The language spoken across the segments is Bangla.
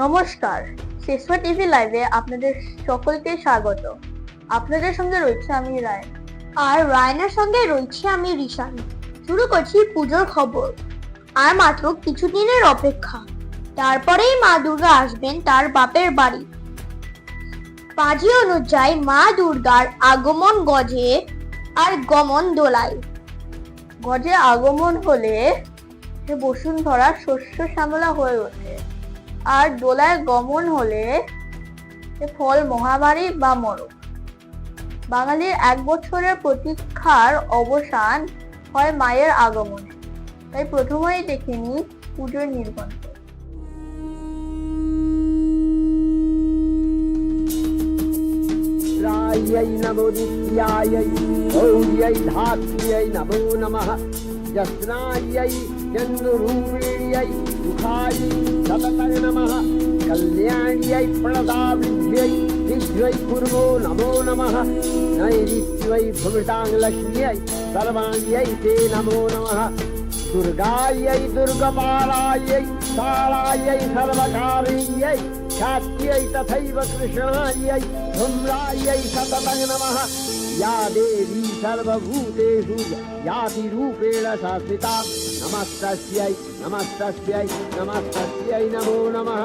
নমস্কার, শেষবা টিভি লাইভে আপনাদের সকলকে স্বাগত। আপনাদের সঙ্গে রয়েছে আমি রায়ন, আর রায়নের সঙ্গে রয়েছে আমি রিশান। শুরু করছি পুজোর খবর। আর মাত্র কিছুদিনের অপেক্ষা, তারপরেই মা দুর্গা আসবেন তার বাপের বাড়ি। পাঁজি অনুযায়ী মা দুর্গার আগমন গজে আর গমন দোলায়। গজে আগমন হলে বসুন্ধরা শস্য শ্যামলা হয়ে ওঠে, আর দোলায় গমন হলে ফল মহামারী বা মরণ। বাঙালির 1 বছরের প্রতীক্ষার অবসান হয় মায়ের আগমনে। তাই প্রথমেই দেখে নি পুজোর নির্ঘণ্ট। नमो नित्यायै गौर्यै धात्र्यै नमो नमः जस्नायै चन्द्ररूपिण्यै सुखायै सततं नमः कल्याण्यै प्रणदावृद्ध्यै शीघ्रै पूर्वो नमो नमः नैऋत्यै भुविताङ्गलक्ष्म्यै सर्वाण्यै ते नमो नमः दुर्गायै दुर्गपालायै कालायै सर्वकार्यै ख्यात्यै तथैव कृष्णायै धूम्रायै सततं नमः या देवी सर्वभूतेषु यातिरूपेण संस्थिता नमस्तस्यै नमस्तस्यै नमस्तस्यै नमो नमः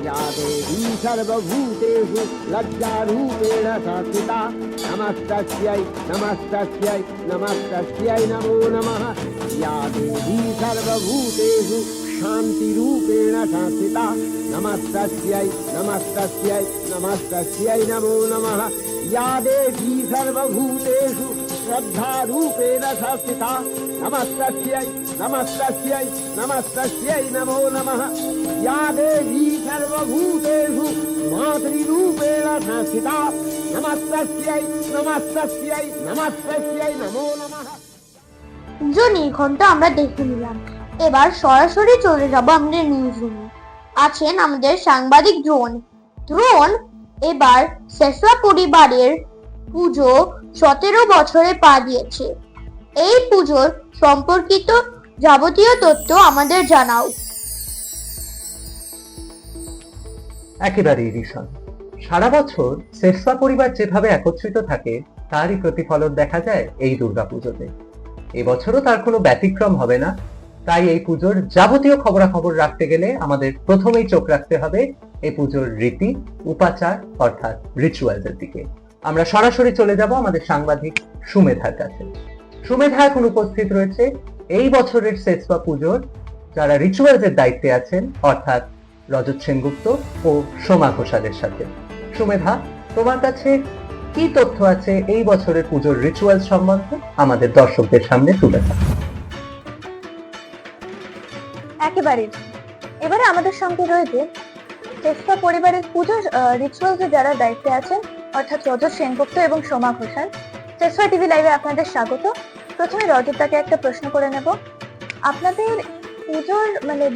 या देवी सर्वभूतेषु लज्जारूपेण संस्थिता नमस्तस्यै नमस्तस्यै नमस्तस्यै नमो नमः या देवी सर्वभूतेषु शान्तिरूपेण संस्थिता नमस्तस्यै नमस्तस्यै नमस्तस्यै नमो नमः या देवी सर्वभूतेषु श्रद्धारूपेण संस्थिता नमस्तस्यै नमस्तस्यै नमस्तस्यै नमो नमः या देवी सर्वभूतेषु मातृरूपेण संस्थिता नमस्तस्यै नमस्तस्यै नमस्तस्यै नमो नमः। পুজো নির্ঘণ্ট আমরা দেখে নিলাম। এবার সরাসরি চলে যাব আমাদের নিউজ রুমে। আছেন আমাদের সাংবাদিক দ্রোণ। এবার শেষবা পরিবারের পুজো 17 বছরে পা দিয়েছে। এই পুজোর সম্পর্কিত যাবতীয় তথ্য আমাদের জানাও। একেবারেই রিশন, সারা বছর শেষবা পরিবার যেভাবে একত্রিত থাকে তারই প্রতিফলন দেখা যায় এই দুর্গাপুজোতে। এবছরও তার কোনো ব্যতিক্রম হবে না। তাই এই পুজোর যাবতীয় খবরাখবর রাখতে গেলে আমাদের প্রথমেই চোখ রাখতে হবে এই পুজোর রীতি উপাচার অর্থাৎ রিচুয়ালসের দিকে। আমরা সরাসরি চলে যাব আমাদের সাংবাদিক সুমেধার কাছে। সুমেধা এখন উপস্থিত রয়েছে এই বছরের শেষবা পুজোর যারা রিচুয়ালসের দায়িত্বে আছেন অর্থাৎ রজত সেনগুপ্ত ও সোমা ঘোষালের সাথে। সুমেধা, তোমার কাছে কি তথ্য আছে এই বছরের পুজোর রিচুয়াল সম্বন্ধে আমাদের দর্শকদের সামনে তুলে ধরো। একেবারে এবারে আমাদের সঙ্গে রয়েছে শেষবা পরিবারের পুজোর রিচুয়ালসে যারা দায়িত্বে আছেন অর্থাৎ রজত সেনগুপ্ত এবং সোমা ঘোষাল। শেষবা টিভি লাইভে আপনাদের স্বাগত। প্রথমে রজতটাকে একটা প্রশ্ন করে নেব। আপনাদের পুজোর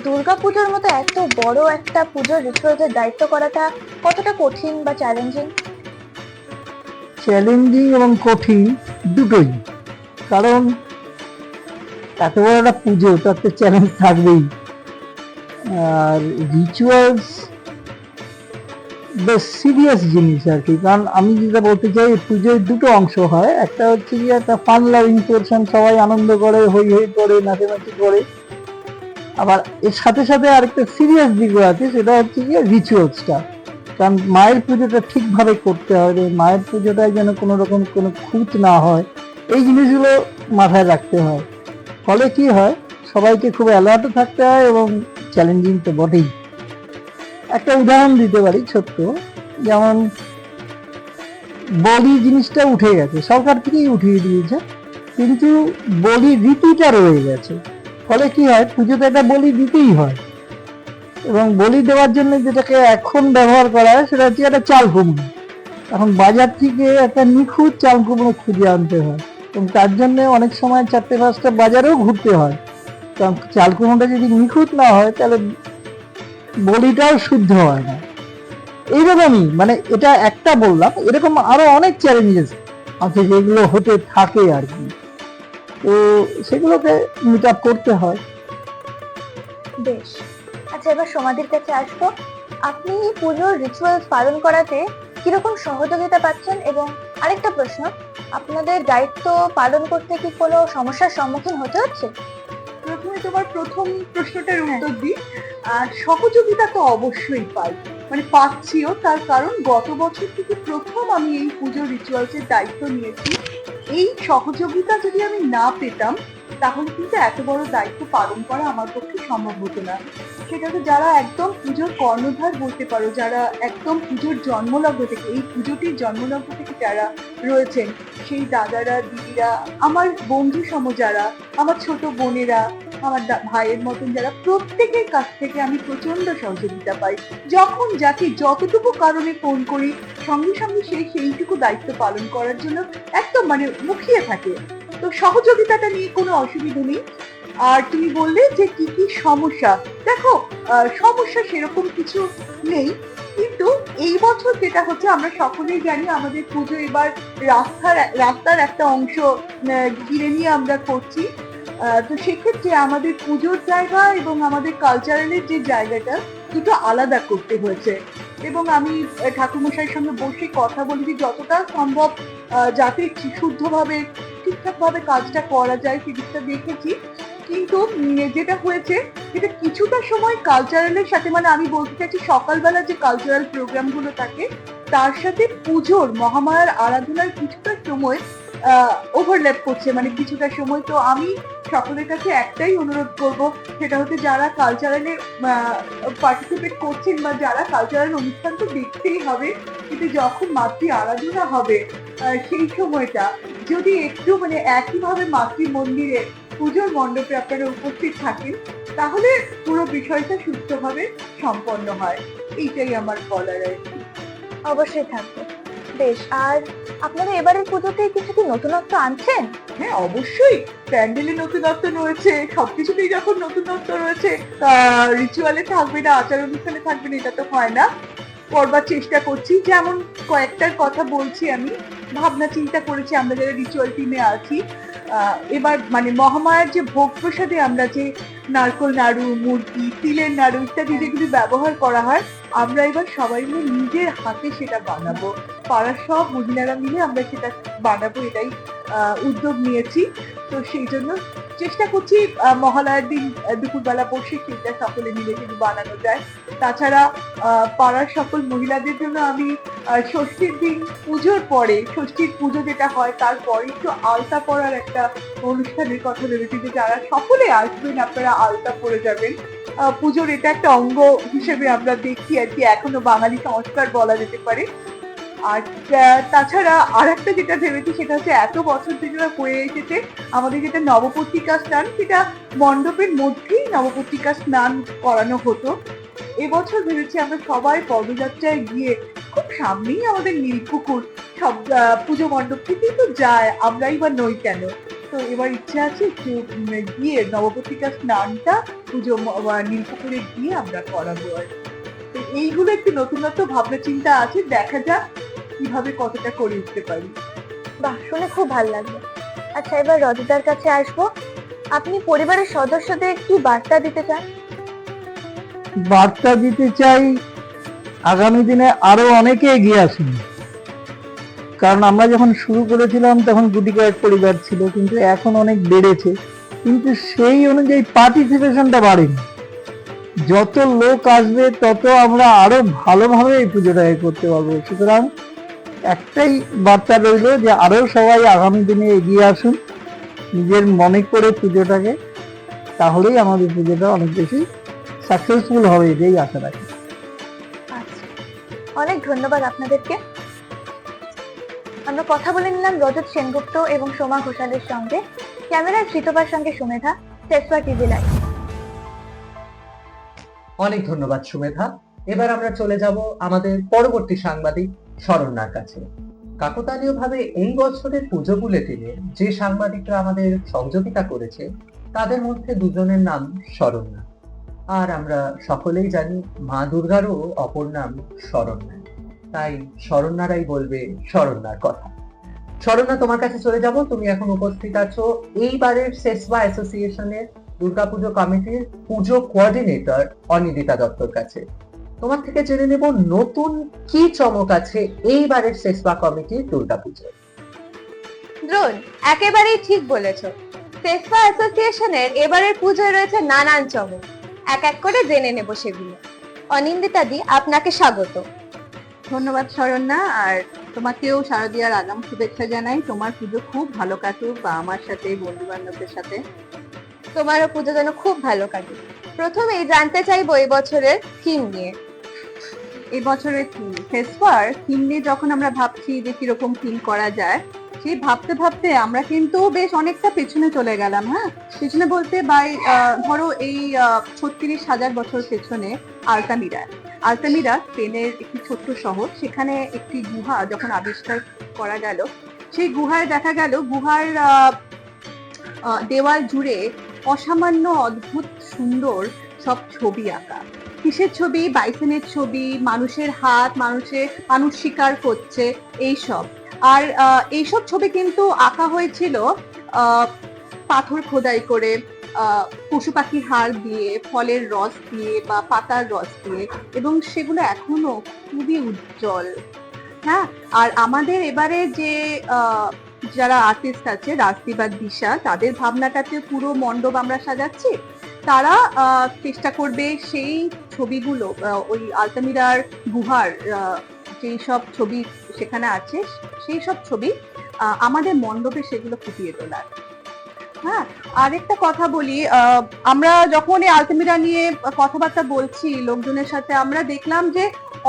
দুর্গা পুজোর মতো এত বড় একটা পুজোর রিচুয়ালসের দায়িত্ব করাটা কতটা কঠিন বা চ্যালেঞ্জিং? চ্যালেঞ্জিং এবং কঠিন দুটোই, কারণ এত বড় একটা পুজো তাতে চ্যালেঞ্জ থাকবেই। আর রিচুয়ালস বেশ সিরিয়াস জিনিস আর কি, কারণ আমি যেটা বলতে চাই পুজোর দুটো অংশ হয়। একটা হচ্ছে কি একটা ফান লাভিং পোর্শন, সবাই আনন্দ করে, হই হই করে, নাচানাচি করে। আবার এর সাথে সাথে আরেকটা সিরিয়াস দিকও আছে, সেটা হচ্ছে কি রিচুয়ালসটা। কারণ মায়ের পুজোটা ঠিকভাবে করতে হবে, মায়ের পুজোটায় যেন কোনো রকম কোনো খুঁত না হয়, এই জিনিসগুলো মাথায় রাখতে হয়। ফলে কি হয়, সবাইকে খুব অ্যালার্ট থাকতে হয় এবং চ্যালেঞ্জিং তো বটেই। একটা উদাহরণ দিতে পারি ছোট্ট, যেমন বলি জিনিসটা উঠে গেছে, সরকার থেকেই উঠিয়ে দিয়েছে, কিন্তু বলি রীতিটা রয়ে গেছে। ফলে কি হয়, পুজোতে একটা বলি দিতেই হয়। এবং বলি দেওয়ার জন্য যেটাকে এখন ব্যবহার করা হয় সেটা হচ্ছে একটা চাল কুমড়ো। এখন বাজার থেকে একটা নিখুঁত চাল কুমড়ো খুঁজে আনতে হয়, এবং তার জন্য অনেক সময় 4-5টা বাজারেও ঘুরতে হয়। কারণ চাল কুমড়োটা যদি নিখুঁত না হয় তাহলে বলিটাও শুদ্ধ হয় না। এইরকমই এটা একটা বললাম, এরকম আরো অনেক চ্যালেঞ্জেস আছে যেগুলো হতে থাকে আর কি। তো সেগুলোকে মিট আপ করতে হয়। বেশ, আচ্ছা এবার সমাধির কাছে আসবো। আপনি পুজোর রিচুয়ালস পালন করাতে কিরকম সহযোগিতা পাচ্ছেন? এবং আরেকটা প্রশ্ন, আপনাদের দায়িত্ব পালন করতে কি কোনো সমস্যার সম্মুখীন হতে হচ্ছে? প্রথমে তোমার প্রথম প্রশ্নটার উত্তর দিই। সহযোগিতা তো অবশ্যই পাই, মানে পাচ্ছিও, তার কারণ গত বছর থেকে প্রথম আমি এই পুজো রিচুয়ালসের দায়িত্ব নিয়েছি। এই সহযোগিতা যদি আমি না পেতাম তাহলে কিন্তু এত বড় দায়িত্ব পালন করা আমার পক্ষে সম্ভব হতো না। সেটাতে যারা একদম পুজোর কর্ণধার বলতে পারো, যারা একদম পুজোর জন্মলগ্ন থেকে, এই পুজোটির জন্মলগ্ন থেকে যারা রয়েছেন, সেই দাদারা, দিদিরা, আমার বন্ধু সম যারা, আমার ছোট বোনেরা, আমার ভাইয়ের মতন যারা, প্রত্যেকের কাছ থেকে আমি প্রচন্ড সহযোগিতা পাই। যখন যাকে যতটুকু কারণে ফোন করি, সঙ্গে সঙ্গে সেইটুকু দায়িত্ব পালন করার জন্য একদম মানে মুখিয়ে থাকে। তো সহযোগিতাটা নিয়ে কোনো অসুবিধা নেই। আর তুমি বললে যে কি কি সমস্যা, দেখো সমস্যা সেরকম কিছু নেই, কিন্তু এই বছর যেটা হচ্ছে আমরা সকলেই জানি আমাদের পুজো এবার রাস্তার একটা অংশ ঘিরে নিয়ে আমরা করছি। তো সেক্ষেত্রে আমাদের পুজোর জায়গা এবং আমাদের কালচারালের যে জায়গাটা, দুটো আলাদা করতে হয়েছে। এবং আমি ঠাকুরমশাইয়ের সঙ্গে বসে কথা বলেছি যতটা সম্ভব যাতে শুদ্ধভাবে ঠিকঠাকভাবে কাজটা করা যায় সেদিকটা দেখেছি। কিন্তু যেটা হয়েছে, যেটা কিছুটা সময় কালচারালের সাথে, মানে আমি বলতে চাইছি সকালবেলা যে কালচারাল প্রোগ্রামগুলো থাকে তার সাথে পুজোর মহামায়ার আরাধনার কিছুটা সময় ওভারল্যাপ করছে, মানে কিছুটা সময়। তো আমি সকলের কাছে একটাই অনুরোধ করব, সেটা হচ্ছে যারা কালচারালে পার্টিসিপেট করছেন বা যারা কালচারাল অনুষ্ঠান তো দেখতেই হবে, কিন্তু যখন মাতৃ আরাধনা হবে সেই সময়টা যদি একটু মানে একইভাবে মাতৃ মন্দিরে পুজোর মণ্ডপে আপনারা উপস্থিত থাকেন, তাহলে পুরো বিষয়টা সুস্থভাবে সম্পন্ন হয়। এইটাই আমার বলার আর কি। অবশ্যই থাকবে। বেশ, আর আপনারা এবারের পুজোতে কিছু কি নতুনত্ব আনছেন? হ্যাঁ, অবশ্যই প্যান্ডেলে নতুনত্ব রয়েছে, সবকিছুতেই যখন নতুনত্ব রয়েছে, রিচুয়ালে থাকবে না, আচার অনুষ্ঠানে থাকবে না, এটা তো হয় না। করবার চেষ্টা করছি, যেমন কয়েকটার কথা বলছি। আমি ভাবনা চিন্তা করেছি, আমরা যারা রিচুয়াল টিমে আছি, এবার মানে মহামায়ার যে ভোগ প্রসাদে আমরা যে নারকোল নাড়ু, মুরগি, তিলের নাড়ু ইত্যাদি যেগুলি ব্যবহার করা হয়, আমরা এবার সবাই মিলে নিজের হাতে সেটা বানাবো। পাড়ার সব মহিলারা মিলে আমরা সেটা বানাবো, এটাই উদ্যোগ নিয়েছি। তো সেই জন্য চেষ্টা করছি মহালয়ার দিন দুপুরবেলা বসে সেটা সকলে মিলে যদি বানানো যায়। তাছাড়া পাড়ার সকল মহিলাদের জন্য আমি ষষ্ঠীর দিন পুজোর পরে, ষষ্ঠীর পুজো যেটা হয় তারপরে একটু আলতা পরার একটা অনুষ্ঠানের কথা ভেবেছি, যে যারা সকলে আসবেন আপনারা আলতা পরে যাবেন। পুজোর এটা একটা অঙ্গ হিসেবে আমরা দেখি আর কি, এখনো বাঙালি সংস্কার বলা যেতে পারে। আর তাছাড়া আর একটা যেটা ভেবেছি, সেটা হচ্ছে এত বছর ধরে হয়ে এসেছে আমাদের যেটা নবপত্রিকা স্নান, সেটা মণ্ডপের মধ্যেই নবপত্রিকা স্নান করানো হতো। এবছর ভেবেছি আমরা সবাই পদযাত্রায় গিয়ে, খুব সামনেই আমাদের নীলপুকুর, সব পুজো মণ্ডপ থেকেই তো যায়, আমরাই বা নই কেন। তো এবার ইচ্ছা আছে একটু গিয়ে নবপত্রিকা স্নানটা পুজো নীলপুকুরে গিয়ে আমরা করাবো। আর তো এইগুলো একটু নতুনত্ব ভাবনা চিন্তা আছে, দেখা যাক কিভাবে কতটা করে উঠতে পারি। বাহ, শুনে খুব ভালো লাগলো। আচ্ছা, এবার রজতার কাছে আসবো। আপনি পরিবারের সদস্যদের কি বার্তা দিতে চান? বার্তা দিতে চাই, আগামী দিনে আরো অনেকে এগিয়ে আসুন। কারণ আমরা যখন শুরু করেছিলাম তখন গুটি কয়েক পরিবার ছিল, কিন্তু এখন অনেক বেড়েছে, কিন্তু সেই অনুযায়ী পার্টিসিপেশনটা বাড়েনি। যত লোক আসবে তত আমরা আরো ভালোভাবে এই পুজোটাকে করতে পারবো। সুতরাং একটাই বার্তা রইল যে আরো সবাই আগামী দিনে এগিয়ে আসুন নিজের মনে করে পুজোটাকে, তাহলেই আমাদের পুজোটা অনেক বেশি সাকসেসফুল হবে, এটাই আশা রাখি। আচ্ছা, অনেক ধন্যবাদ আপনাদেরকে। আমরা কথা বলে নিলাম রজত সেনগুপ্ত এবং সোমা ঘোষালের সঙ্গে। ক্যামেরায় শ্রীতপার সঙ্গে সুমেধা, টেসফা টিভি লাইভ। অনেক ধন্যবাদ সুমেধা। এবার আমরা চলে যাব আমাদের পরবর্তী সাংবাদিক শরণ্যার কাছে। কাকতালীয়ভাবে এই বছরের পুজো বুলেটিনে যে সাংবাদিকরা আমাদের সহযোগিতা করেছে তাদের মধ্যে দুজনের নাম শরণ্যা। আর আমরা সকলেই জানি মা দুর্গারও অপর নাম শরণ্যা, তাই শরণ্যারাই বলবে শরণ্যার কথা। শরণ্যা, তোমার কাছে চলে যাব। তুমি এখন উপস্থিত আছো এইবারের সেসভা অ্যাসোসিয়েশনের দুর্গাপুজো কমিটির পুজো কোঅর্ডিনেটর অনিন্দিতা দত্তর কাছে। তোমার থেকে জেনে নেব নতুন কি চমক আছে এইবারের সেসপা কমিটির দুর্গাপুজো। দ্রোণ, একেবারেই ঠিক বলেছো। সেসপা অ্যাসোসিয়েশনের এবারের পুজোয় রয়েছে নানান চমক, এক এক করে জেনে নেব সেগুলো। অনিন্দিতা দি, আপনাকে স্বাগত। ধন্যবাদ শরণ্যা, আর তোমাকেও শারদীয়ার আগাম শুভেচ্ছা জানাই। তোমার পুজো খুব ভালো কাটুক, বা আমার সাথে, বন্ধু বান্ধবদের সাথে। তোমারও পুজো যেন খুব ভালো কাটে। প্রথমেই জানতে চাইবো এই বছরের থিম নিয়ে। এই বছরের থিম, ফেস্টবার থিম নিয়ে যখন আমরা ভাবছি যে কিরকম থিম করা যায়, সেই ভাবতে ভাবতে আমরা কিন্তু বেশ অনেকটা পেছনে চলে গেলাম। হ্যাঁ, পেছনে বলতে ধরো এই 36,000 বছর পেছনে আলতামিরা স্পেনের একটি ছোট্ট শহর। সেখানে একটি গুহা যখন আবিষ্কার করা গেল, সেই গুহায় দেখা গেল গুহার দেওয়াল জুড়ে অসামান্য অদ্ভুত সুন্দর সব ছবি আঁকা। কিসের ছবি? বাইসনের ছবি, মানুষের হাত, মানুষ শিকার করছে, এইসব। আর এইসব ছবি কিন্তু আঁকা হয়েছিল পাথর খোদাই করে, পশু পাখির হাড় দিয়ে, ফলের রস দিয়ে বা পাতার রস দিয়ে, এবং সেগুলো এখনো খুবই উজ্জ্বল। হ্যাঁ, আর আমাদের এবারে যে যারা আর্টিস্ট আছে, রাজদীপ আর দিশা, তাদের ভাবনাটাতে পুরো মণ্ডপ আমরা সাজাচ্ছি। তারা চেষ্টা করবে সেই ছবিগুলো, ওই আলতামিরার গুহার যেই সব ছবি সেখানে আছে, সেই সব ছবি আমাদের মণ্ডপে সেগুলো ফুটিয়ে তোলার। হ্যাঁ, আরেকটা কথা বলি, আমরা যখন এই আলতামিরা নিয়ে কথাবার্তা বলছি লোকজনের সাথে, আমরা দেখলাম যে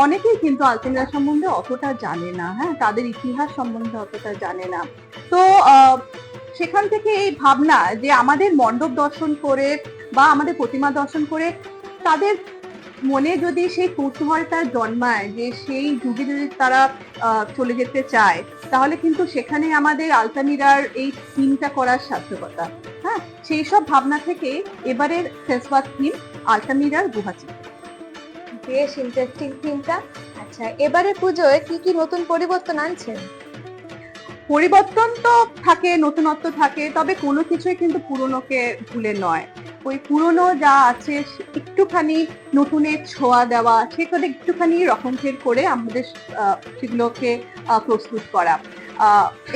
অনেকেই কিন্তু আলতামিরা সম্বন্ধে অতটা জানে না। হ্যাঁ, তাদের ইতিহাস সম্বন্ধে অতটা জানে না। তো সেখান থেকে এই ভাবনা যে আমাদের মণ্ডপ দর্শন করে বা আমাদের প্রতিমা দর্শন করে তাদের মনে যদি সেই কৌতূহলটা জন্মায় যে সেই যুগে যদি তারা চলে যেতে চায়, তাহলে কিন্তু সেখানে আমাদের আলতামিরার এই থিমটা করার সার্থকতা। হ্যাঁ, সেই সব ভাবনা থেকে এবারের ফেস্টবা থিম আলতামিরার গুহা ছিল। বেশ ইন্টারেস্টিং থিমটা। আচ্ছা, এবারে পুজোয় কি কি নতুন পরিবর্তন আনছেন? পরিবর্তন তো থাকে, নতুনত্ব থাকে, তবে কোনো কিছুই কিন্তু পুরনোকে ভুলে নয়। ওই পুরনো যা আছে একটুখানি নতুনের ছোঁয়া দেওয়া, সেখানে একটুখানি রকমফের করে আমাদের সেগুলোকে প্রস্তুত করা।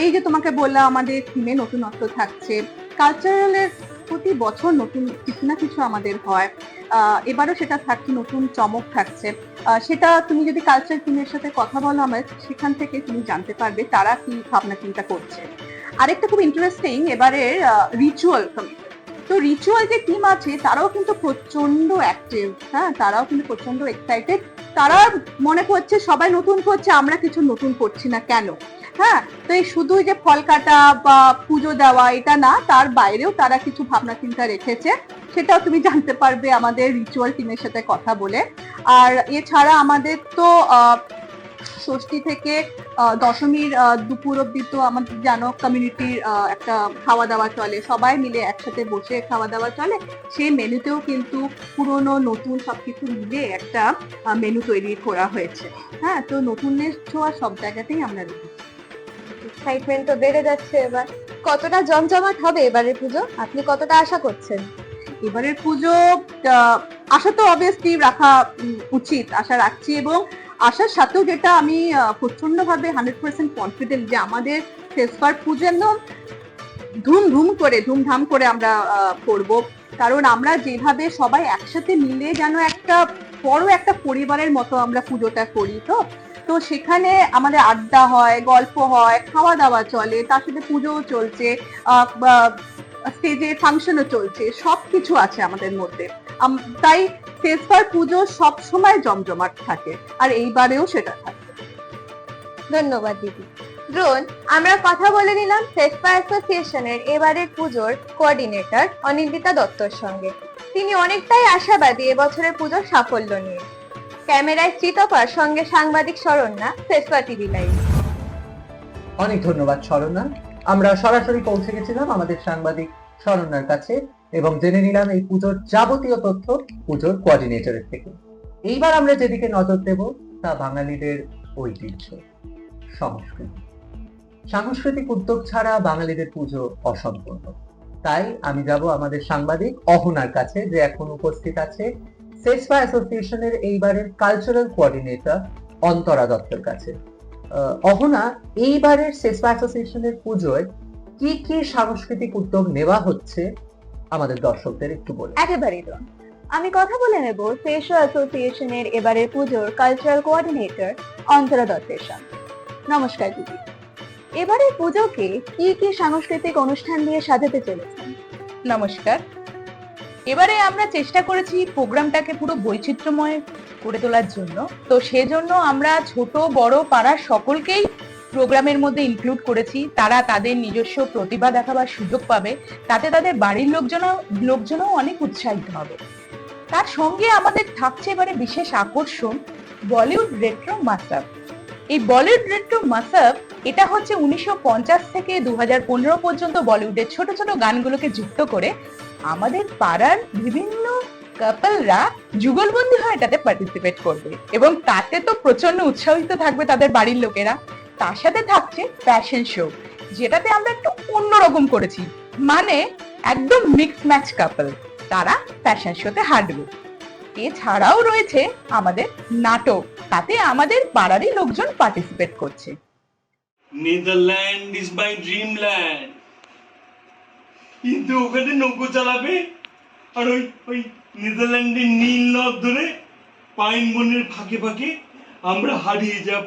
এই যে তোমাকে বললাম আমাদের থিমে নতুনত্ব থাকছে, কালচারালের প্রতি বছর নতুন কিছু না কিছু আমাদের হয়। এবারও সেটা থাকছে, নতুন চমক থাকছে। সেটা তুমি যদি কালচার টিমের সাথে কথা বলো আমার, সেখান থেকে তুমি জানতে পারবে তারা কি ভাবনা চিন্তা করছে। আরেকটা খুব ইন্টারেস্টিং এবারের রিচুয়াল কমিটি। তো রিচুয়াল যে টিম আছে তারাও কিন্তু প্রচন্ড অ্যাক্টিভ। হ্যাঁ, তারাও কিন্তু প্রচন্ড এক্সাইটেড। তারা মনে করছে সবাই নতুন করছে, আমরা কিছু নতুন করছি না কেন। হ্যাঁ, তো এই শুধু যে ফল কাটা বা পুজো দেওয়া এটা না, তার বাইরেও তারা কিছু ভাবনা চিন্তা রেখেছে। সেটাও তুমি জানতে পারবে আমাদের রিচুয়াল টিমের সাথে কথা বলে। আর এছাড়া আমাদের তো ষষ্ঠী থেকে দশমীর দুপুর অব্দি তো আমাদের জানো কমিউনিটির একটা খাওয়া দাওয়া চলে, সবাই মিলে একসাথে বসে খাওয়া দাওয়া চলে। সেই মেনুতেও কিন্তু পুরনো নতুন সবকিছু মিলে একটা মেনু তৈরি করা হয়েছে। হ্যাঁ, তো নতুনের ছোঁয়া সব জায়গাতেই আমরা রেখেছি। এক্সাইটমেন্ট তো বেড়ে যাচ্ছে এবার। কতটা জমজমাট হবে এবারের পুজো? আপনি কতটা আশা করছেন? এবারের পুজো আশা তো অবভিয়াসলি রাখা উচিত, আশা রাখছি। এবং আশার সাথেও যেটা আমি প্রচন্ড ভাবে 100% কনফিডেন্ট যে আমাদের ফেস্টবার পুজো একদম ধুমধাম করে আমরা করব। কারণ আমরা যেভাবে সবাই একসাথে মিলে যেন একটা বড় একটা পরিবারের মতো আমরা পুজোটা করি। তো সেখানে আমাদের আড্ডা হয়, গল্প হয়, খাওয়া দাওয়া চলে, তার সাথে পুজোও চলছে, স্টেজে ফাংশনও চলছে, সবকিছু আছে আমাদের মধ্যে। তাই ফেস্টবার পুজো সব সময় জমজমাট থাকে, আর এইবারেও সেটা থাকে। ধন্যবাদ দিদি। দ্রোণ, আমরা কথা বলে নিলাম ফেস্টবা অ্যাসোসিয়েশনের এবারের পুজোর কোঅর্ডিনেটর অনিন্দিতা দত্তর সঙ্গে। তিনি অনেকটাই আশাবাদী এবছরের পুজোর সাফল্য নিয়ে। ক্যামেরায় চিতপার সঙ্গে সাংবাদিক শরণ্যা, ফেস্টবা টিভি লাইভ। অনেক ধন্যবাদ শরণ্যা। আমরা সরাসরি পৌঁছে গেছিলাম আমাদের সাংবাদিক শরণ্যার কাছে এবং জেনে নিলাম এই পুজোর যাবতীয় তথ্য পুজোর কোঅর্ডিনেটরের থেকে। এইবার আমরা যেদিকে নজর দেব তা বাঙালিদের ঐতিহ্য, সংস্কৃতি। সাংস্কৃতিক উদ্যোগ ছাড়া বাঙালিদের পুজো অসম্পূর্ণ। তাই আমি যাব আমাদের সাংবাদিক অহনার কাছে, যে এখন উপস্থিত আছে সেসফা অ্যাসোসিয়েশনের এইবারের কালচারাল কোঅর্ডিনেটর অন্তরা দত্তের কাছে। অহনা, এইবারের সেসফা অ্যাসোসিয়েশনের পুজোয় কি কি সাংস্কৃতিক উদ্যোগ নেওয়া হচ্ছে আমাদের দর্শকদের একটু বলে। একেবারেই তো আমি কথা বলে নেব সেসফা অ্যাসোসিয়েশনের এবারের পুজোর কালচারাল কোঅর্ডিনেটর অন্তরা দত্তের সঙ্গে। নমস্কার দিদি, এবারের পুজোকে কি কি সাংস্কৃতিক অনুষ্ঠান দিয়ে সাজাতে চলেছেন? নমস্কার। এবারে আমরা চেষ্টা করেছি প্রোগ্রামটাকে পুরো বৈচিত্র্যময় করে তোলার জন্য। তো সেজন্য আমরা ছোট বড় পাড়ার সকলকেই প্রোগ্রামের মধ্যে ইনক্লুড করেছি। তারা তাদের নিজস্ব প্রতিভা দেখাবার সুযোগ পাবে, তাতে তাদের বাড়ির লোকজনও অনেক উৎসাহিত হবে। তার সঙ্গে আমাদের থাকছে এবারে বিশেষ আকর্ষণ বলিউড রেট্রো মাসআপ। এই বলিউড রেট্রো মাসআপ এটা হচ্ছে 1950 থেকে 2015 পর্যন্ত বলিউডের ছোট ছোট গানগুলোকে যুক্ত করে আমাদের পাড়ার বিভিন্ন কাপলরা যুগলবন্দি হয়ে এটাতে পার্টিসিপেট করবে, এবং তাতে তো প্রচন্ড উৎসাহিত থাকবে তাদের বাড়ির লোকেরা। তার সাথে থাকছে ফ্যাশন শো, যেটাতে আমরা একটু অন্যরকম করেছি, মানে একদম মিক্স ম্যাচ কাপল তারা ফ্যাশন শোতে হাঁটবে। এছাড়াও রয়েছে আমাদের নাটক, তাতে আমাদের পাড়ারই লোকজন পার্টিসিপেট করছে। Netherland is my Dreamland. কিন্তু ওখানে নৌকো চালাবে, আর ওই নেদারল্যান্ডের নীল নদ ধরে পাইন বনের ফাঁকে ফাঁকে আমরা হারিয়ে যাব।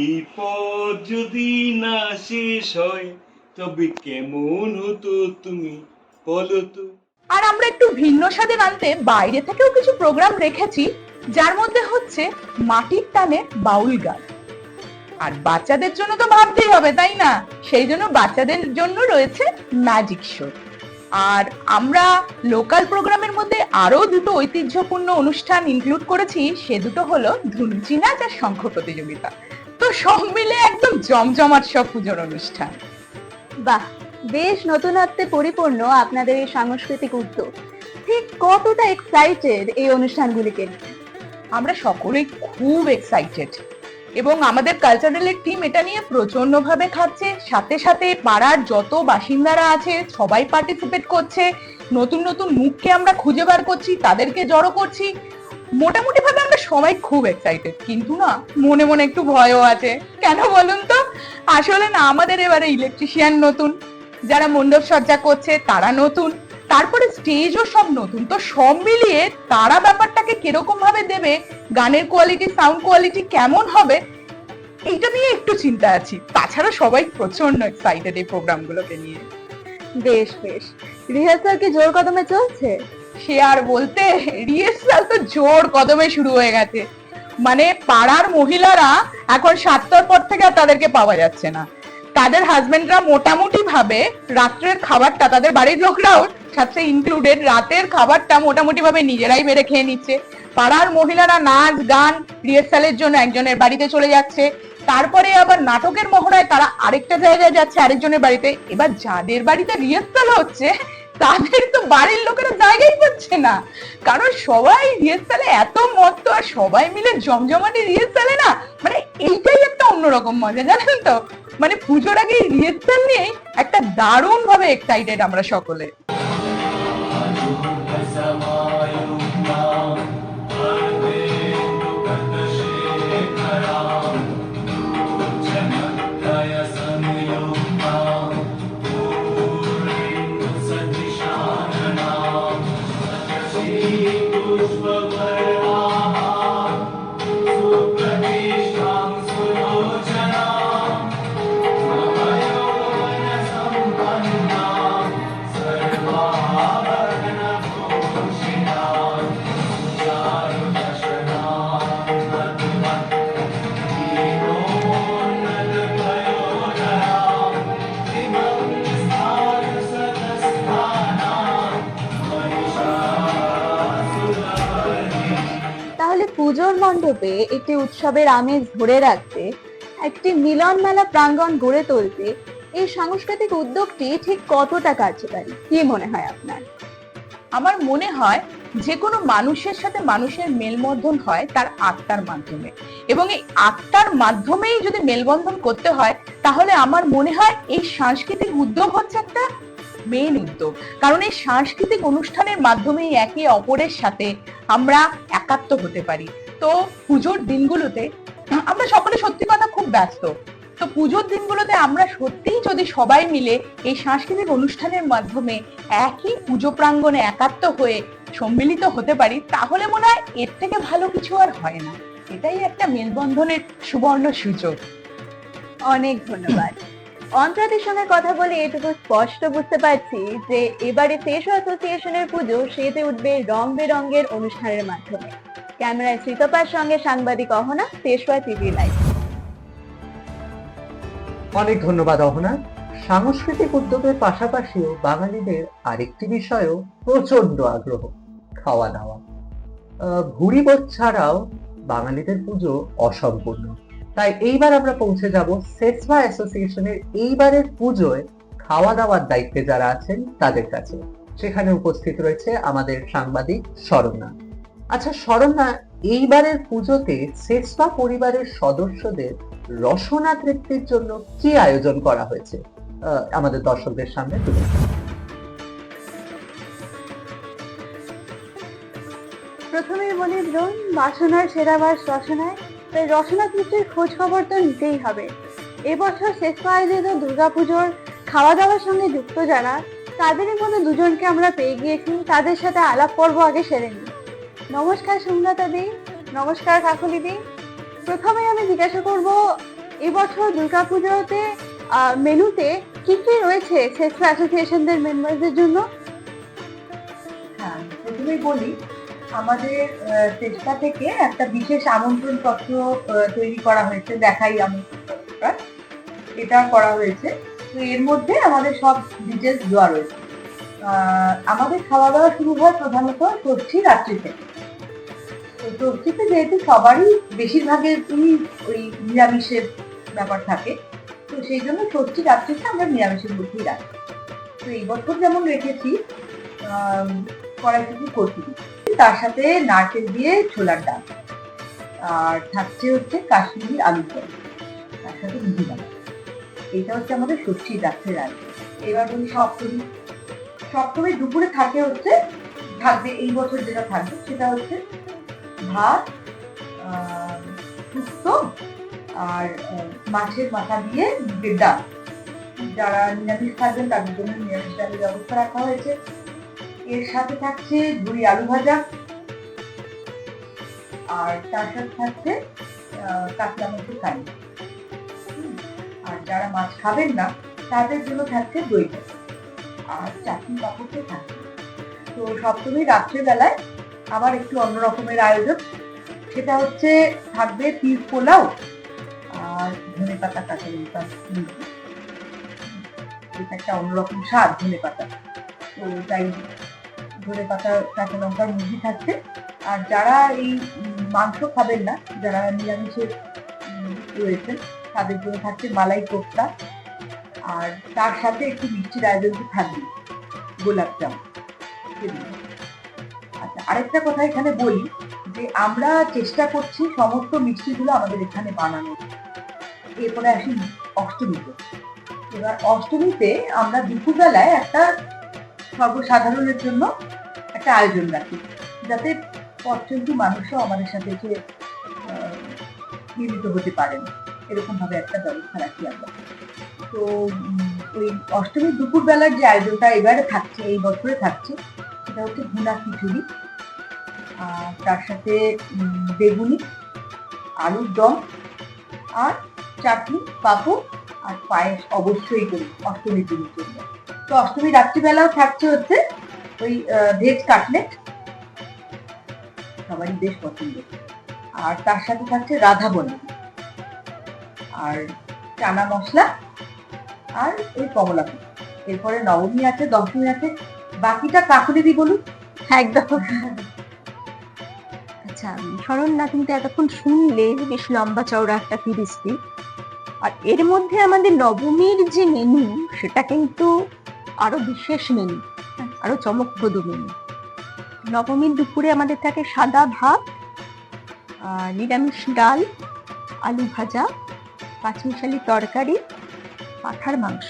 এই পথ যদি না শেষ হয় তবে কেমন হতো তুমি বলো তো। আর আমরা একটু ভিন্ন স্বাদে আনতে বাইরে থেকেও কিছু প্রোগ্রাম রেখেছি, যার মধ্যে হচ্ছে মাটির টানে বাউল গান। আর বাচ্চাদের জন্য তো ভাবতেই হবে, তাই না? সেই জন্য বাচ্চাদের জন্য রয়েছে ম্যাজিক শো। আর আমরা লোকাল প্রোগ্রামের মধ্যে আরো দুটো ঐতিহ্যপূর্ণ অনুষ্ঠান ইনক্লুড করেছি। সে দুটো হলো ধুনুচি নাচ আর শঙ্খ প্রতিযোগিতা। তো সব মিলে একদম জমজমাট সব পুজোর অনুষ্ঠান। বাহ, বেশ নতুনত্বে পরিপূর্ণ আপনাদের এই সাংস্কৃতিক উদ্যোগ। ঠিক কতটা এক্সাইটেড এই অনুষ্ঠানগুলিকে নিয়ে? আমরা সকলেই খুব এক্সাইটেড, এবং আমাদের কালচারালের টিম এটা নিয়ে প্রচন্ড ভাবে খাচ্ছে। সাথে সাথে পাড়ার যত বাসিন্দারা আছে সবাই পার্টিসিপেট করছে। নতুন নতুন মুখকে আমরা খুঁজে বার করছি, তাদেরকে জড়ো করছি। মোটামুটি ভাবে আমরা সবাই খুব এক্সাইটেড, কিন্তু না মনে মনে একটু ভয়ও আছে। কেন বলুন তো? আসলে না, আমাদের এবারে ইলেকট্রিশিয়ান নতুন, যারা মণ্ডপ সজ্জা করছে তারা নতুন, তারপরে স্টেজও সব নতুন। তো সব মিলিয়ে তারা ব্যাপারটাকে কিরকম ভাবে দেবে, গানের কোয়ালিটি, সাউন্ড কোয়ালিটি কেমন হবে, এইটা নিয়ে একটু চিন্তা আছি। তাছাড়া সবাই প্রচন্ড এক্সাইটেড এই প্রোগ্রামগুলোকে নিয়ে। বেশ বেশ, রিহার্সাল কি জোর কদমে চলছে? সে আর বলতে, রিহার্সাল তো জোর কদমে শুরু হয়ে গেছে। মানে পাড়ার মহিলারা এখন 7টার পর থেকে আর তাদেরকে পাওয়া যাচ্ছে না। তাদের হাজবেন্ডরা মোটামুটি ভাবে রাত্রের খাবারটা, তাদের বাড়ির লোকরাও সাথে ইনক্লুডেড, রাতের খাবারটা মোটামুটি ভাবে নিজেরাই বেড়ে খেয়ে নিচ্ছে। পাড়ার মহিলারা নাচ গান রিহার্সালের জন্য একজনের বাড়িতে চলে যাচ্ছে, তারপরে আবার নাটকের মহড়ায় তারা আরেকটা জায়গায় যাচ্ছে আরেকজনের বাড়িতে। এবার যাদের বাড়িতে রিহার্সাল হচ্ছে তাদের তো বাড়ির লোকেরা জায়গাই পাচ্ছে না, কারণ সবাই রিহার্সালে এত মত্ত, আর সবাই মিলে জমজমাটি রিহার্সালে না, মানে এইটাই একটা অন্যরকম মজা, জানেন তো? মানে পুজোর আগে রিহার্সাল নিয়ে একটা দারুণ ভাবে এক্সাইটেড আমরা সকলে। তাহলে পুজোর মণ্ডপে একটি উৎসবের আমেজ ধরে রাখতে, একটি মিলন মেলা প্রাঙ্গণ গড়ে তুলতে এই সাংস্কৃতিক উদ্যোগটি ঠিক কতটা কার্যকারী, কি মনে হয় আপনার? আমার মনে হয় যে কোনো মানুষের সাথে মানুষের মেলবন্ধন হয় তার আত্মার মাধ্যমে, এবং এই আত্মার মাধ্যমেই যদি মেলবন্ধন করতে হয়, তাহলে আমার মনে হয় এই সাংস্কৃতিক উদ্যোগ হচ্ছে একটা মেন উদ্যোগ, কারণ এই সাংস্কৃতিক অনুষ্ঠানের মাধ্যমেই একে অপরের সাথে আমরা একাত্ম হতে পারি। তো পুজোর দিনগুলোতে আমরা সকলে সত্যি কথা খুব ব্যস্ত, তো পুজোর দিনগুলোতে আমরা সত্যিই যদি সবাই মিলে এই সাংস্কৃতিক অনুষ্ঠানের মাধ্যমে একই পুজো প্রাঙ্গণে একাত্ম হয়ে সম্মিলিত হতে পারি, তাহলে মনে হয় এর থেকে ভালো কিছু আর হয় না। এটাই একটা মেলবন্ধনের সুবর্ণ সুযোগ। অনেক ধন্যবাদ। অন্তরাদের সঙ্গে কথা বলে এটুকু স্পষ্ট বুঝতে পারছি যে এবারে ফেসো অ্যাসোসিয়েশনের পুজো সেজে উঠবে রং বেরঙের অনুষ্ঠানের মাধ্যমে। ক্যামেরায় শ্রীতপার সঙ্গে সাংবাদিক অহনা, ফেসো টিভি লাইভ। অনেক ধন্যবাদ অহনা। সাংস্কৃতিক উদ্যোগের পাশাপাশিও বাঙালিদের আরেকটি বিষয়েও প্রচন্ড আগ্রহ, খাওয়া দাওয়া। ভুড়ি ভোজ ছাড়াও বাঙালিদের পুজো অসম্পূর্ণ। তাই এইবার আমরা পৌঁছে যাব সেসভা অ্যাসোসিয়েশনের এইবারের পুজোয় খাওয়া দাওয়ার দায়িত্বে যারা আছেন তাদের কাছে। সেখানে উপস্থিত রয়েছে আমাদের সাংবাদিক শরণ্যা। আচ্ছা শরণ্যা, এইবারের পুজোতে সেসভা পরিবারের সদস্যদের রসনা তৃপ্তির জন্য কি আয়োজন করা হয়েছে আমাদের দর্শকদের সামনে তুলে ধরুন। প্রথমে বলি দ্রোণ, বাসনার সেরা বাস রসনায়, তাই রসনা তৃপ্তির খোঁজ খবর তো নিতেই হবে। এবছর সেসভা আয়োজিত দুর্গাপুজোর খাওয়া দাওয়ার সঙ্গে যুক্ত যারা, তাদেরই মধ্যে দুজনকে আমরা পেয়ে গিয়েছি। তাদের সাথে আলাপ পর্ব আগে সেরে নিই। নমস্কার সুমলতা দি, নমস্কার কাকুলি দি। প্রথমে আমি জিজ্ঞাসা করব, এবছর দুর্গাপুজোতে মেনুতে কি কি রয়েছে সেসভা অ্যাসোসিয়েশনদের মেম্বারদের জন্য? হ্যাঁ, প্রথমেই বলি, আমাদের চেষ্টা থেকে একটা বিশেষ আমন্ত্রণ পত্র তৈরি করা হয়েছে, দেখাই আমন্ত্রণ পত্রটা, এটা করা হয়েছে। তো এর মধ্যে আমাদের সব ডিটেলস দেওয়া রয়েছে। আমাদের খাওয়া দাওয়া শুরু হয় প্রধানত ষষ্ঠী রাত্রি থেকে। তো ষষ্ঠীতে যেহেতু সবারই বেশিরভাগের ওই নিরামিষের ব্যাপার থাকে, তো সেই জন্য ষষ্ঠী রাত্রিতে আমরা নিরামিষের মধ্যেই রাখি। তো এই বছর যেমন রেখেছি কড়াইশুঁটি কচুরি, তার সাথে নারকেল দিয়ে ছোলার ডাল, আর থাকছে হচ্ছে কাশ্মীরি আলু চপ, তার সাথে মুড়ি ডাল। এইটা হচ্ছে আমাদের ষষ্ঠী রাত্রের আয়োজন। এবার বলি সপ্তমী। সপ্তমী দুপুরে থাকবে এই বছর যেটা থাকবে সেটা হচ্ছে ভাত, শুক্তো আর মাছের মাথা দিয়ে মুগের ডাল। যারা নিরামিষ থাকবেন তাদের জন্য নিরামিষ ডালের ব্যবস্থা রাখা হয়েছে। এর সাথে থাকছে ঝুরি আলু ভাজা, আর তার সাথে থাকছে কাতলা মাছের কারি। আর যারা মাছ খাবেন না তাদের জন্য থাকছে দই ভাজা আর চাটনি পাপড় থাকছে। তো সপ্তমী রাত্রেবেলায় আবার একটু অন্য রকমের আয়োজন, সেটা হচ্ছে থাকবে পিস পোলাও আর ধনে পাতা কাঁচা লঙ্কা। এটা একটা অন্যরকম স্বাদ ধনে পাতা, তো তাই ধনে পাতা কাঁচা লঙ্কার মুরগি থাকছে। আর যারা এই মাংস খাবেন না, যারা নিরামিষে রয়েছেন, তাদের জন্য থাকছে মালাই কোফতা, আর তার সাথে একটু মিষ্টির আয়োজন থাকবে, গোলাপ জাম। আচ্ছা, আরেকটা কথা এখানে বলি যে আমরা চেষ্টা করছি সমস্ত মিষ্টিগুলো আমাদের এখানে বানানো। এরপরে আসি অষ্টমীতে। এবার অষ্টমীতে আমরা দুপুরবেলায় একটা সর্বসাধারণের জন্য একটা আয়োজন রাখি, যাতে পথচলতি মানুষও আমাদের সাথে এসে মিলিত হতে পারেন, এরকম ভাবে একটা ব্যবস্থা রাখি আমরা। তো ওই অষ্টমীর দুপুরবেলার যে আয়োজনটা এবারে থাকছে, এই বছরে থাকছে, সেটা হচ্ছে ভুনা খিচুড়ি, আর তার সাথে বেগুনি, আলুর দম, আর চাটনি, পাঁপড় আর পায়েস অবশ্যই করি অষ্টমীর দিনের জন্য। তো অষ্টমী রাত্রিবেলাও থাকছে হচ্ছে ওই ভেজ কাটলেট, সবারই বেশ পছন্দ, আর তার সাথে থাকছে রাধা বলি, আর চানা মশলা, আর ওই কমলা ফুল। এরপরে নবমী আছে, দশমী আছে, বাকিটা কাকুলি দি বলুন। একদম। আচ্ছা শরণ্যা, কিন্তু এতক্ষণ শুনলে বেশ লম্বা চওড়া একটা ফিরিস্তি, আর এর মধ্যে আমাদের নবমীর যে মেনু সেটা কিন্তু আরো বিশেষ মেনু, আরো চমকপ্রদ মেনু। নবমীর দুপুরে আমাদের থাকে সাদা ভাত, নিরামিষ ডাল, আলু ভাজা, পাঁচমিশালি তরকারি, পাঁঠার মাংস।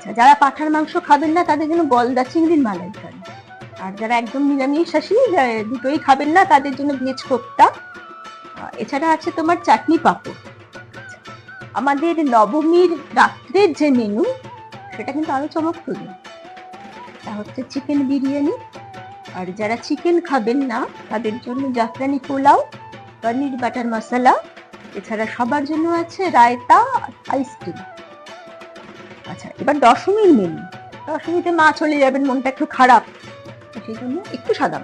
আচ্ছা, যারা পাঁঠার মাংস খাবেন না তাদের জন্য গলদা চিংড়ির মালাইকারি। আর যারা একদম নিরামিষাশী, দুটোই খাবেন না, তাদের জন্য ভেজ কোপ্তা। এছাড়া আছে তোমার চাটনি পাঁপড়। আমাদের নবমীর রাত্রের যে মেনু, সেটা কিন্তু আরো চমকপ্রদ। তা হচ্ছে চিকেন বিরিয়ানি। আর যারা চিকেন খাবেন না তাদের জন্য জাফরানি পোলাও, পনির বাটার মশলা। এছাড়া সবার জন্য আছে রায়তা, আইসক্রিম। আচ্ছা, এবার দশমীর মেনু। দশমীতে মা চলে যাবেন, মনটা একটু খারাপ, সেই জন্য একটু সাদা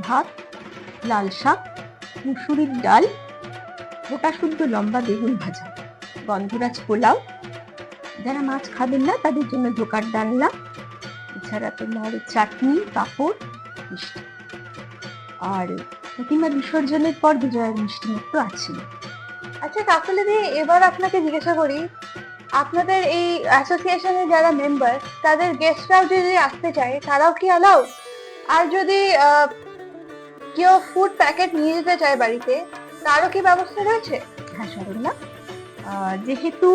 ভাত, লাল শাক, মুসুরির ডাল, গোটা শুদ্ধ লম্বা বেগুন ভাজা, গন্ধরাজ পোলাও। যারা মাছ খাবেন না তাদের জন্য ধোকার ডালনা। এছাড়া তোমার চাটনি, পাঁপড়, মিষ্টি। আর প্রতিমা বিসর্জনের পর বিজয়ার মিষ্টি মুখ আছে। আচ্ছা কাকলিদি, এবার আপনাকে জিজ্ঞাসা করি, আপনাদের এই অ্যাসোসিয়েশনের যারা মেম্বার, তাদের গেস্টরাও যদি আসতে চায় তারাও কি অ্যালাউ? আর যদি কেউ ফুড প্যাকেট নিয়ে যেতে চায় বাড়িতে, তারও কি ব্যবস্থা রয়েছে? হ্যাঁ শরণ্যা, যেহেতু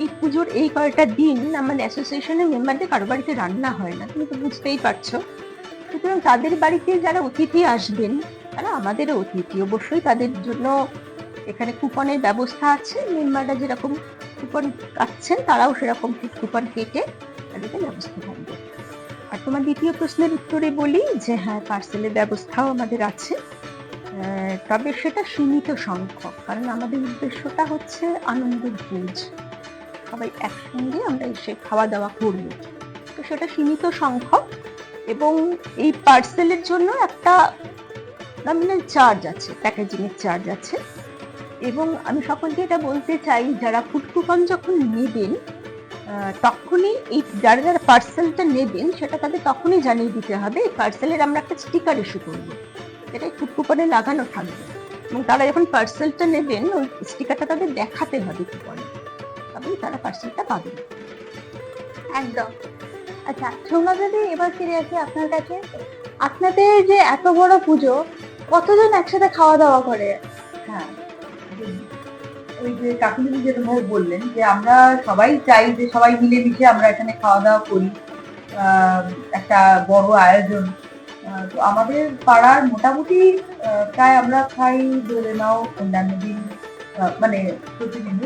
এই পুজোর এই কয়টা দিন আমাদের অ্যাসোসিয়েশনের মেম্বারদের কারো বাড়িতে রান্না হয় না, তুমি তো বুঝতেই পারছো। সুতরাং তাদের বাড়িতে যারা অতিথি আসবেন তারা আমাদেরও অতিথি, অবশ্যই তাদের জন্য এখানে কুপনের ব্যবস্থা আছে। মেম্বাররা যেরকম কুপন কাটছেন তারাও সেরকম কুপন কেটে তাদেরকে ব্যবস্থা থাকবে। আর তোমার দ্বিতীয় প্রশ্নের উত্তরে বলি যে হ্যাঁ, পার্সেলের ব্যবস্থাও আমাদের আছে, তবে সেটা সীমিত সংখ্যক, কারণ আমাদের উদ্দেশ্যটা হচ্ছে আনন্দের ভোজ, সবাই একসঙ্গে আমরা এসে খাওয়া দাওয়া করব। তো সেটা সীমিত সংখ্যক, এবং এই পার্সেলের জন্য একটা নমিনাল চার্জ আছে, প্যাকেজিং এর চার্জ আছে। এবং আমি সকলকে এটা বলতে চাই, যারা ফুড কুপন যখন নেবেন তখনই এই যারা যারা পার্সেলটা নেবেন সেটা তাদের তখনই জানিয়ে দিতে হবে। এই পার্সেলের আমরা একটা স্টিকার ইস্যু করবো, সেটাই ফুড কুপনে লাগানো থাকবে, এবং তারা যখন পার্সেলটা নেবেন ওই স্টিকারটা তাদের দেখাতে হবে কুপনে, তবেই তারা পার্সেলটা পাবেন। একদম। আচ্ছা সোমনাথ দিদি, এবার ফিরে আসি আপনার কাছে। আপনাদের যে এত বড় পুজো, কতজন একসাথে খাওয়া দাওয়া করে? হ্যাঁ, ওই যে কাকুলি যেরকম ভাবে বললেন যে আমরা সবাই চাই যে সবাই মিলেমিশে আমরা এখানে খাওয়া দাওয়া করি, একটা বড় আয়োজন। তো আমাদের পাড়ার মোটামুটি প্রায় আমরা খাই ধরে নাও অন্যান্য দিন মানে প্রতিদিন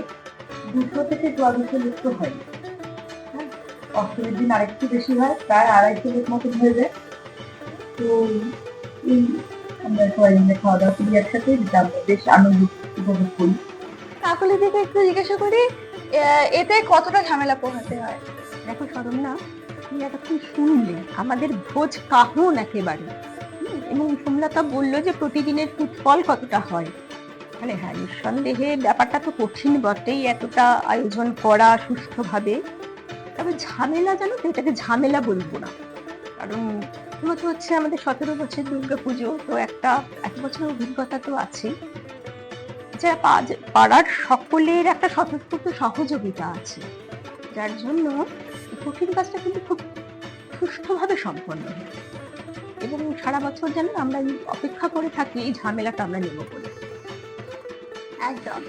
200 থেকে 400 লোক তো হয়। অষ্টমীর দিন আরেকটু বেশি হয়, প্রায় 250 লোক মতন হয়ে যায়। তো এই আমরা সবাই মিলে খাওয়া দাওয়া করি একসাথে, যেটা আমরা বেশ আনন্দ উপভোগ করি। কাকলি দিকে একটু জিজ্ঞাসা করি, এতে কতটা ঝামেলা পোহাতে হয়? দেখো শরণ্যা, তুমি এতক্ষণ শুনলে আমাদের ভোজ কাহন একেবারে, এবং সোমলতা বললো যে প্রতিদিনের ফুটফল কতটা হয়। মানে হ্যাঁ, নিঃসন্দেহে ব্যাপারটা তো কঠিন বটেই, এতটা আয়োজন করা সুষ্ঠুভাবে। তবে ঝামেলা, জানো তো, এটাকে ঝামেলা বলবো না, কারণ প্রথমত হচ্ছে আমাদের 17 বছর দুর্গাপুজো, তো একটা 1 বছরের অভিজ্ঞতা তো আছে। যারা পাড়ার সকলের একটা স্বতঃস্ফূর্ত সহযোগিতা আছে, যার জন্য কঠিন কাজটা কিন্তু খুব সুষ্ঠুভাবে সম্পন্ন হয়। এবং সারা বছর যেন আমরা অপেক্ষা করে থাকি এই ঝামেলাটা আমরা নেব বলে। একদম।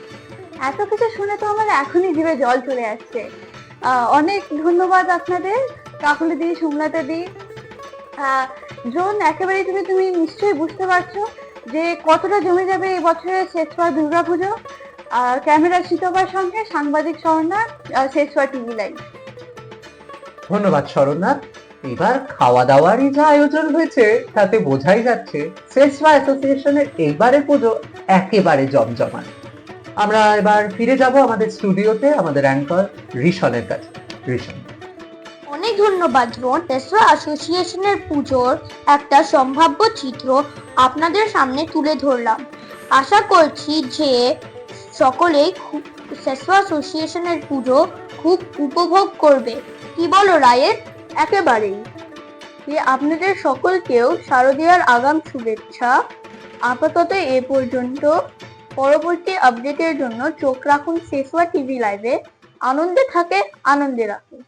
এত কিছু শুনে তো আমার এখনই জিভে জল চলে আসছে। অনেক ধন্যবাদ আপনাদের কাকুলি দি, সোমলতা দি। জোন, একেবারে তুমি নিশ্চয়ই বুঝতে পারছো যে কতটা জমে যাবে এই বছরের শেষবার দুর্গাপুজো। ক্যামেরা শীতবার সঙ্গে সাংবাদিক শরণ্যা, শেষবার টিভি লাইভ। ধন্যবাদ শরণ্যা। এবার খাওয়া দাওয়ারই যা আয়োজন হয়েছে তাতে বোঝাই যাচ্ছে সেসভা অ্যাসোসিয়েশনের এইবারের পুজো একেবারে জমজমাট। আমরা এবার ফিরে যাব আমাদের স্টুডিওতে, আমাদের অ্যাঙ্কর রিশনের কাছে। রিশন, অনেক ধন্যবাদ রোহন। সেসভা অ্যাসোসিয়েশনের পুজোর একটা সম্ভাব্য চিত্র আপনাদের সামনে তুলে ধরলাম। আশা করছি যে সকলেই সেসভা অ্যাসোসিয়েশনের পুজো খুব উপভোগ করবে। কি বলো রায়ের? একেবারেই। আপনাদের সকলকেও শারদীয়ার আগাম শুভেচ্ছা। আপাতত এ পর্যন্ত। পরবর্তী আপডেটের জন্য চোখ রাখুন সেসভা টিভি লাইভে। আনন্দে থাকে, আনন্দে রাখুন।